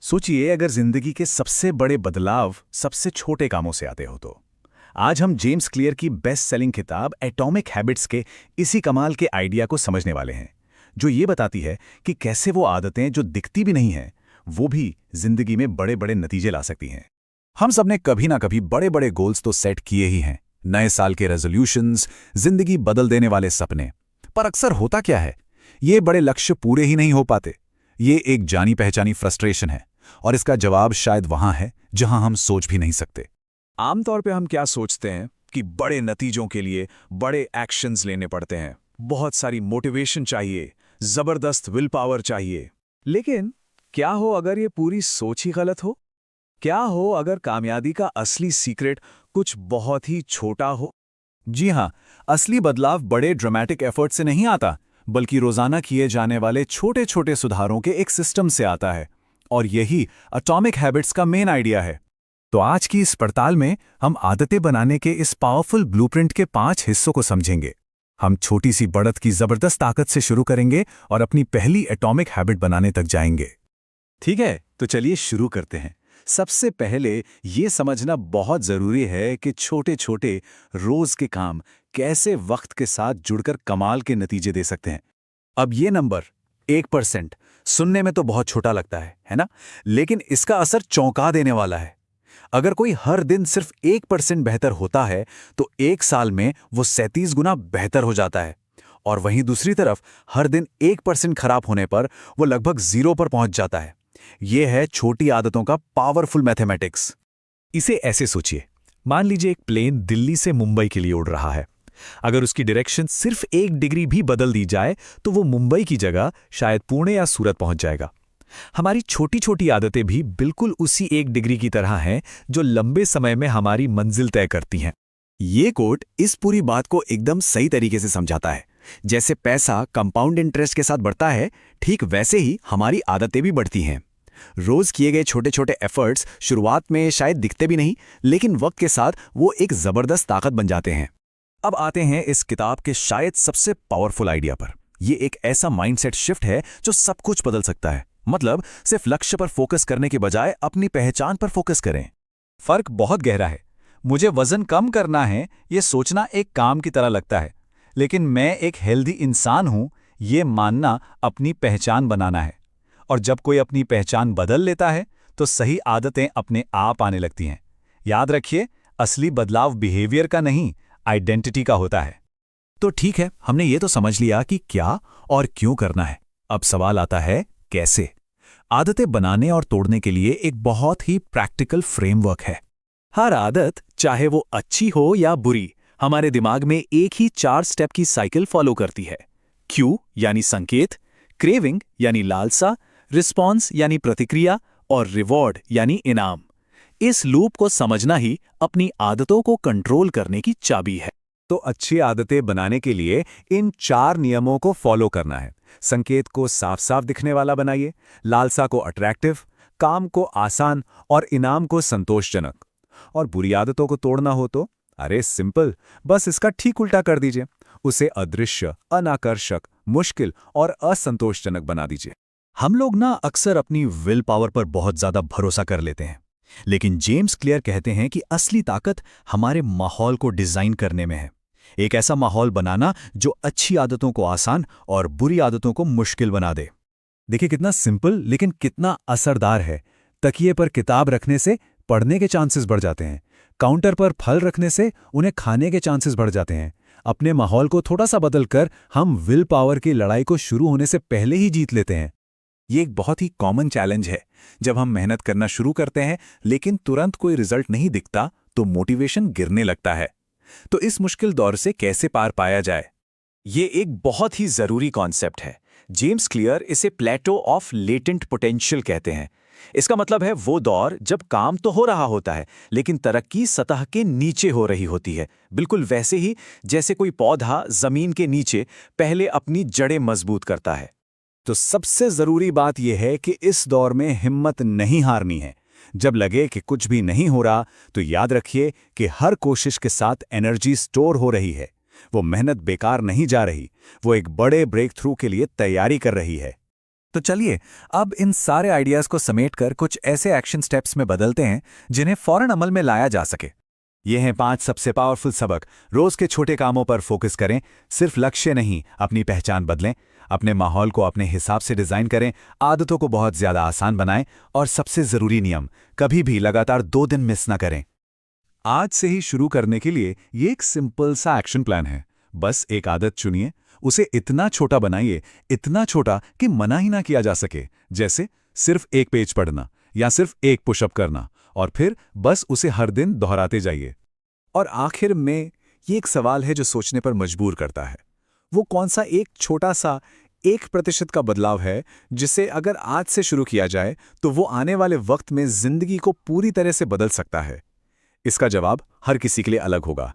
सोचिए अगर जिंदगी के सबसे बड़े बदलाव सबसे छोटे कामों से आते हो तो। आज हम जेम्स क्लियर की बेस्ट सेलिंग किताब एटॉमिक हैबिट्स के इसी कमाल के आइडिया को समझने वाले हैं, जो ये बताती है कि कैसे वो आदतें जो दिखती भी नहीं हैं, वो भी जिंदगी में बड़े बड़े नतीजे ला सकती हैं। हम सबने कभी ना कभी बड़े बड़े गोल्स तो सेट किए ही हैं, नए साल के रेजोल्यूशंस, जिंदगी बदल देने वाले सपने। पर अक्सर होता क्या है, ये बड़े लक्ष्य पूरे ही नहीं हो पाते। ये एक जानी पहचानी फ्रस्ट्रेशन है, और इसका जवाब शायद वहां है जहां हम सोच भी नहीं सकते। आमतौर पे हम क्या सोचते हैं कि बड़े नतीजों के लिए बड़े एक्शंस लेने पड़ते हैं, बहुत सारी मोटिवेशन चाहिए, जबरदस्त विल पावर चाहिए। लेकिन क्या हो अगर ये पूरी सोच ही गलत हो? क्या हो अगर कामयाबी का असली सीक्रेट कुछ बहुत ही छोटा हो? जी हां, असली बदलाव बड़े ड्रामेटिक एफर्ट से नहीं आता, बल्कि रोजाना किए जाने वाले छोटे छोटे सुधारों के एक सिस्टम से आता है। और यही एटॉमिक हैबिट्स का मेन आइडिया है। तो आज की इस पड़ताल में हम आदतें बनाने के इस पावरफुल ब्लूप्रिंट के 5 हिस्सों को समझेंगे। हम छोटी सी बढ़त की जबरदस्त ताकत से शुरू करेंगे और अपनी पहली एटॉमिक हैबिट बनाने तक जाएंगे। ठीक है, तो चलिए शुरू करते हैं। सबसे पहले ये समझना बहुत जरूरी है कि छोटे छोटे रोज के काम कैसे वक्त के साथ जुड़कर कमाल के नतीजे दे सकते हैं। अब ये नंबर 1% सुनने में तो बहुत छोटा लगता है ना? लेकिन इसका असर चौंका देने वाला है। अगर कोई हर दिन सिर्फ 1% बेहतर होता है, तो 1 साल में वो 37 गुना बेहतर हो जाता है। और वहीं दूसरी तरफ हर दिन 1% खराब होने पर वो लगभग 0 पर पहुंच जाता है। ये है छोटी आदतों का पावरफुल मैथमेटिक्स। इसे ऐसे सोचिए, मान लीजिए एक प्लेन दिल्ली से मुंबई के लिए उड़ रहा है। अगर उसकी डायरेक्शन सिर्फ 1 डिग्री भी बदल दी जाए तो वो मुंबई की जगह शायद पुणे या सूरत पहुंच जाएगा। हमारी छोटी छोटी आदतें भी बिल्कुल उसी 1 डिग्री की तरह हैं, जो लंबे समय में हमारी मंजिल तय करती हैं। ये कोट इस पूरी बात को एकदम सही तरीके से समझाता है। जैसे पैसा कंपाउंड इंटरेस्ट के साथ बढ़ता है, ठीक वैसे ही हमारी आदतें भी बढ़ती हैं। रोज किए गए छोटे छोटे एफर्ट्स शुरुआत में शायद दिखते भी नहीं, लेकिन वक्त के साथ वो एक जबरदस्त ताकत बन जाते हैं। अब आते हैं इस किताब के शायद सबसे पावरफुल आइडिया पर। यह एक ऐसा माइंडसेट शिफ्ट है जो सब कुछ बदल सकता है। मतलब सिर्फ लक्ष्य पर फोकस करने के बजाय अपनी पहचान पर फोकस करें। फर्क बहुत गहरा है। मुझे वजन कम करना है, यह सोचना एक काम की तरह लगता है, लेकिन मैं एक हेल्दी इंसान हूं, यह मानना अपनी पहचान बनाना है। और जब कोई अपनी पहचान बदल लेता है, तो सही आदतें अपने आप आने लगती हैं। याद रखिए, असली बदलाव बिहेवियर का नहीं, आइडेंटिटी का होता है। तो ठीक है, हमने ये तो समझ लिया कि क्या और क्यों करना है। अब सवाल आता है कैसे। आदतें बनाने और तोड़ने के लिए एक बहुत ही प्रैक्टिकल फ्रेमवर्क है। हर आदत, चाहे वो अच्छी हो या बुरी, हमारे दिमाग में एक ही 4 स्टेप की साइकिल फॉलो करती है। क्यू यानी संकेत, क्रेविंग यानी लालसा, रिस्पॉन्स यानी प्रतिक्रिया, और रिवॉर्ड यानी इनाम। इस लूप को समझना ही अपनी आदतों को कंट्रोल करने की चाबी है। तो अच्छी आदतें बनाने के लिए इन 4 नियमों को फॉलो करना है। संकेत को साफ साफ दिखने वाला बनाइए, लालसा को अट्रैक्टिव, काम को आसान और इनाम को संतोषजनक। और बुरी आदतों को तोड़ना हो तो अरे सिंपल, बस इसका ठीक उल्टा कर दीजिए। उसे अदृश्य, अनाकर्षक, मुश्किल और असंतोषजनक बना दीजिए। हम लोग अक्सर अपनी विल पावर पर बहुत ज्यादा भरोसा कर लेते हैं, लेकिन जेम्स क्लियर कहते हैं कि असली ताकत हमारे माहौल को डिजाइन करने में है। एक ऐसा माहौल बनाना जो अच्छी आदतों को आसान और बुरी आदतों को मुश्किल बना दे। देखिए कितना सिंपल लेकिन कितना असरदार है। तकिए पर किताब रखने से पढ़ने के चांसेस बढ़ जाते हैं। काउंटर पर फल रखने से उन्हें खाने के चांसेस बढ़ जाते हैं। अपने माहौल को थोड़ा सा बदलकर हम विल पावर की लड़ाई को शुरू होने से पहले ही जीत लेते हैं। ये एक बहुत ही कॉमन चैलेंज है। जब हम मेहनत करना शुरू करते हैं लेकिन तुरंत कोई रिजल्ट नहीं दिखता, तो मोटिवेशन गिरने लगता है। तो इस मुश्किल दौर से कैसे पार पाया जाए, ये एक बहुत ही जरूरी कॉन्सेप्ट है। जेम्स क्लियर इसे प्लेटो ऑफ लेटेंट पोटेंशियल कहते हैं। इसका मतलब है वो दौर जब काम तो हो रहा होता है, लेकिन तरक्की सतह के नीचे हो रही होती है। बिल्कुल वैसे ही जैसे कोई पौधा जमीन के नीचे पहले अपनी जड़ें मजबूत करता है। तो सबसे जरूरी बात यह है कि इस दौर में हिम्मत नहीं हारनी है। जब लगे कि कुछ भी नहीं हो रहा, तो याद रखिए कि हर कोशिश के साथ एनर्जी स्टोर हो रही है। वो मेहनत बेकार नहीं जा रही, वो एक बड़े ब्रेक थ्रू के लिए तैयारी कर रही है। तो चलिए अब इन सारे आइडियाज को समेटकर कुछ ऐसे एक्शन स्टेप्स में बदलते हैं जिन्हें फौरन अमल में लाया जा सके। ये हैं 5 सबसे पावरफुल सबक। रोज के छोटे कामों पर फोकस करें, सिर्फ लक्ष्य नहीं, अपनी पहचान बदलें, अपने माहौल को अपने हिसाब से डिजाइन करें, आदतों को बहुत ज्यादा आसान बनाएं और सबसे जरूरी नियम, कभी भी लगातार 2 दिन मिस ना करें। आज से ही शुरू करने के लिए ये एक सिंपल सा एक्शन प्लान है। बस एक आदत चुनिए, उसे इतना छोटा बनाइए, इतना छोटा कि मना ही ना किया जा सके, जैसे सिर्फ 1 पेज पढ़ना या सिर्फ 1 पुशअप करना, और फिर बस उसे हर दिन दोहराते जाइए। और आखिर में ये एक सवाल है जो सोचने पर मजबूर करता है। वो कौन सा एक छोटा सा 1% का बदलाव है जिसे अगर आज से शुरू किया जाए तो वो आने वाले वक्त में जिंदगी को पूरी तरह से बदल सकता है? इसका जवाब हर किसी के लिए अलग होगा।